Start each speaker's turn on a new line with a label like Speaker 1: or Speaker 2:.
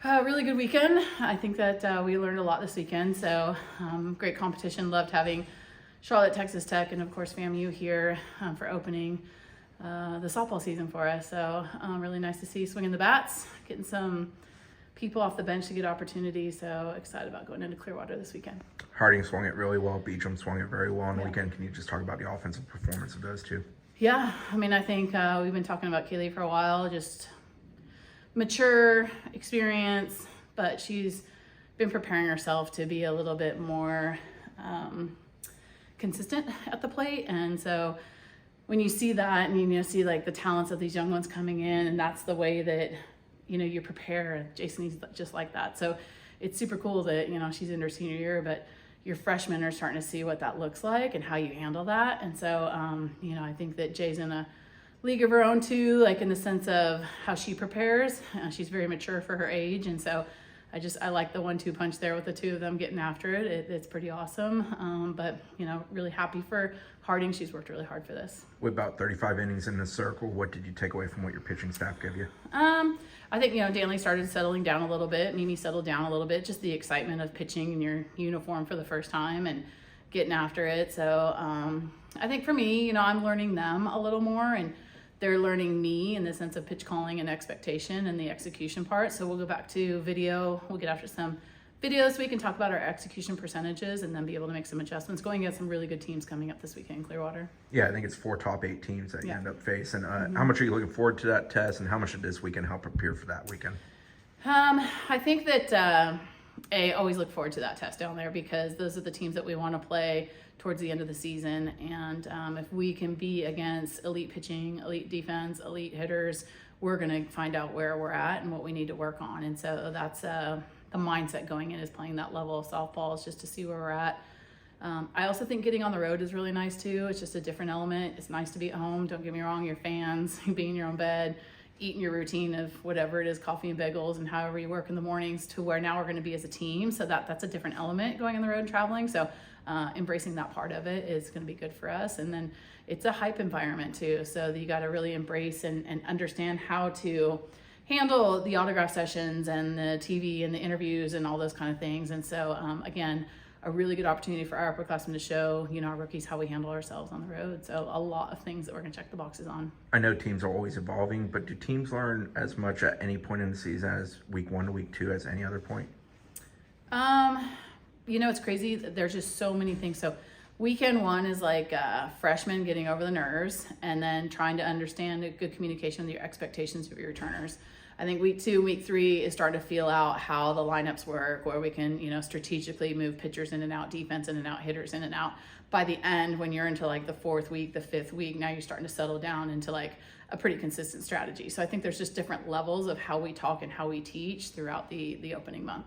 Speaker 1: Really good weekend. I think that we learned a lot this weekend. So great competition. Loved having Charlotte, Texas Tech, and of course FAMU here for opening the softball season for us. So really nice to see swinging the bats, getting some people off the bench to get opportunities. So excited about going into Clearwater this weekend.
Speaker 2: Harding swung it really well. Beecham swung it very well on the weekend. Can you just talk about the offensive performance of those two?
Speaker 1: Yeah, I mean, I think we've been talking about Kaylee for a while, just mature experience, but she's been preparing herself to be a little bit more consistent at the plate. And so when you see that and you see like the talents of these young ones coming in, and that's the way that you prepare. Jason's just like that. So it's super cool that she's in her senior year, but your freshmen are starting to see what that looks like and how you handle that. And so I think that Jay's in a league of her own too, like in the sense of how she prepares. She's very mature for her age, and so I like the 1-2 punch there with the two of them getting after it. It's pretty awesome. But really happy for Harding. She's worked really hard for this.
Speaker 2: With about 35 innings in the circle, what did you take away from what your pitching staff gave you?
Speaker 1: I think Danley started settling down a little bit. Mimi settled down a little bit. Just the excitement of pitching in your uniform for the first time and getting after it. So I think for me, I'm learning them a little more, and they're learning me in the sense of pitch calling and expectation and the execution part. So we'll go back to video. We'll get after some video this week and talk about our execution percentages, and then be able to make some adjustments going against some really good teams coming up this weekend in Clearwater.
Speaker 2: Yeah, I think it's 4 top 8 teams that you end up facing. How much are you looking forward to that test, and how much did this weekend help prepare for that weekend?
Speaker 1: I think that I always look forward to that test down there, because those are the teams that we want to play towards the end of the season. And if we can be against elite pitching, elite defense, elite hitters, we're going to find out where we're at and what we need to work on. And so that's the mindset going in, is playing that level of softball, is just to see where we're at. I also think getting on the road is really nice too. It's just a different element. It's nice to be at home. Don't get me wrong, your fans, being in your own bed, eating your routine of whatever it is, coffee and bagels and however you work in the mornings, to where now we're going to be as a team. So that's a different element going on the road and traveling. So embracing that part of it is going to be good for us. And then it's a hype environment too. So you got to really embrace and understand how to handle the autograph sessions and the TV and the interviews and all those kind of things. And so again, a really good opportunity for our upperclassmen to show, our rookies, how we handle ourselves on the road. So a lot of things that we're going to check the boxes on.
Speaker 2: I know teams are always evolving, but do teams learn as much at any point in the season as week 1 to week 2 as any other point?
Speaker 1: It's crazy. There's just so many things. So weekend 1 is like freshmen getting over the nerves, and then trying to understand a good communication with your expectations of your returners. I think week 2, week 3 is starting to feel out how the lineups work, where we can, strategically move pitchers in and out, defense in and out, hitters in and out. By the end, when you're into like the 4th week, the 5th week, now you're starting to settle down into like a pretty consistent strategy. So I think there's just different levels of how we talk and how we teach throughout the opening month.